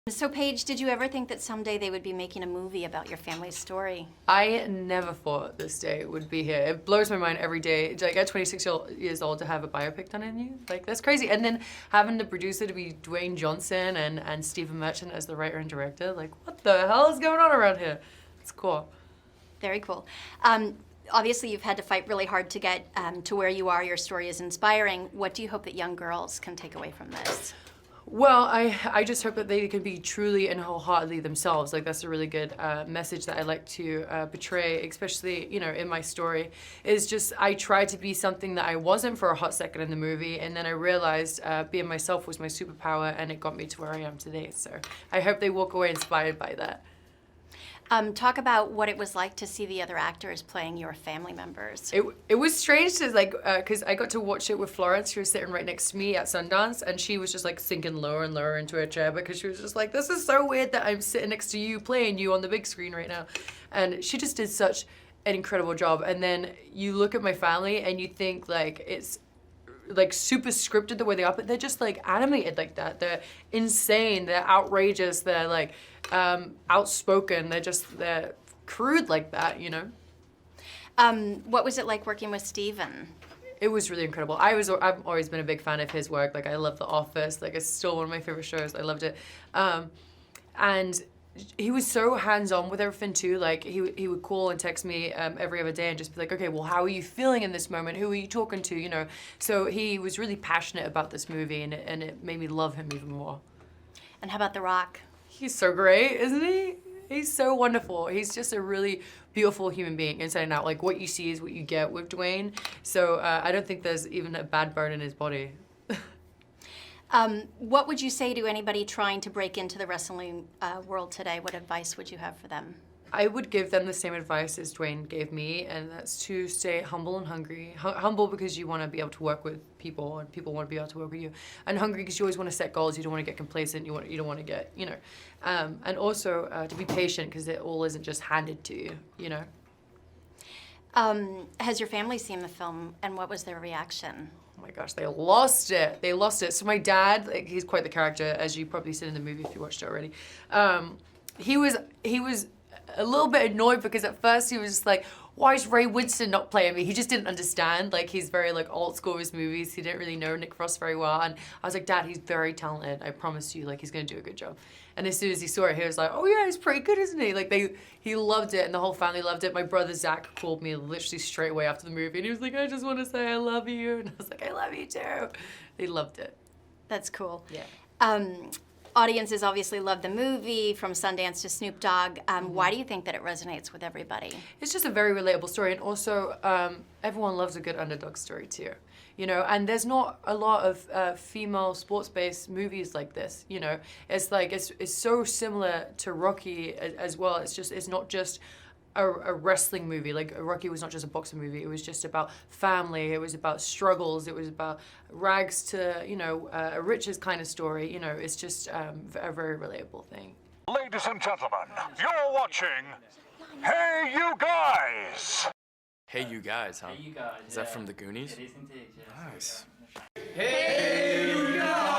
So Paige, did you ever think that someday they would be making a movie about your family's story? I never thought this day would be here. It blows my mind every day. Like at 26 years old to have a biopic done on you, like that's crazy. And then having the producer to be Dwayne Johnson and Stephen Merchant as the writer and director, like what the hell is going on around here? It's cool. Very cool. Obviously, you've had to fight really hard to get to where you are. Your story is inspiring. What do you hope that young girls can take away from this? Well, I just hope that they can be truly and wholeheartedly themselves. Like that's a really good message that I like to portray, especially in my story. Is just I tried to be something that I wasn't for a hot second in the movie, and then I realized being myself was my superpower, and it got me to where I am today. So I hope they walk away inspired by that. Talk about what it was like to see the other actors playing your family members. It was strange to because I got to watch it with Florence, who was sitting right next to me at Sundance, and she was just like sinking lower and lower into her chair because she was just like, this is so weird that I'm sitting next to you playing you on the big screen right now. And she just did such an incredible job. And then you look at my family and you think like it's like super scripted the way they are, but they're just like animated like that. They're insane, they're outrageous, they're like outspoken, they're crude like that, What was it like working with Stephen? It was really incredible. I've always been a big fan of his work. Like I love The Office, like it's still one of my favorite shows. I loved it. And he was so hands-on with everything too. Like he would call and text me every other day and just be like, okay, well, how are you feeling in this moment? Who are you talking to? So he was really passionate about this movie, and it made me love him even more. And how about The Rock? He's so great, isn't he? He's so wonderful. He's just a really beautiful human being inside and out. Like what you see is what you get with Dwayne. So I don't think there's even a bad bone in his body. What would you say to anybody trying to break into the wrestling world today? What advice would you have for them? I would give them the same advice as Dwayne gave me, and that's to stay humble and hungry. Humble because you want to be able to work with people, and people want to be able to work with you. And hungry because you always want to set goals. You don't want to get complacent. You don't want to get, And also to be patient because it all isn't just handed to you, Has your family seen the film, and what was their reaction? Oh my gosh, they lost it. They lost it. So my dad, like, he's quite the character, as you probably seen in the movie if you watched it already. He was a little bit annoyed because at first he was just like, why is Ray Winston not playing me? He just didn't understand. Like he's very like old school with his movies. He didn't really know Nick Frost very well. And I was like, Dad, he's very talented. I promise you, like he's gonna do a good job. And as soon as he saw it, he was like, oh yeah, he's pretty good, isn't he? Like he loved it, and the whole family loved it. My brother Zach called me literally straight away after the movie, and he was like, I just want to say I love you. And I was like, I love you too. They loved it. That's cool. Yeah. Audiences obviously love the movie, from Sundance to Snoop Dogg. Why do you think that it resonates with everybody? It's just a very relatable story, and also everyone loves a good underdog story too. And there's not a lot of female sports-based movies like this. It's like it's so similar to Rocky as well. It's not just a wrestling movie. Like Rocky was not just a boxing movie. It was just about family. It was about struggles. It was about rags to a riches kind of story. It's just a very relatable thing. Ladies and gentlemen, you're watching Hey You Guys. Hey You Guys, huh? Hey You Guys. Is that from the Goonies? It is indeed, yes. Nice. Hey You Guys!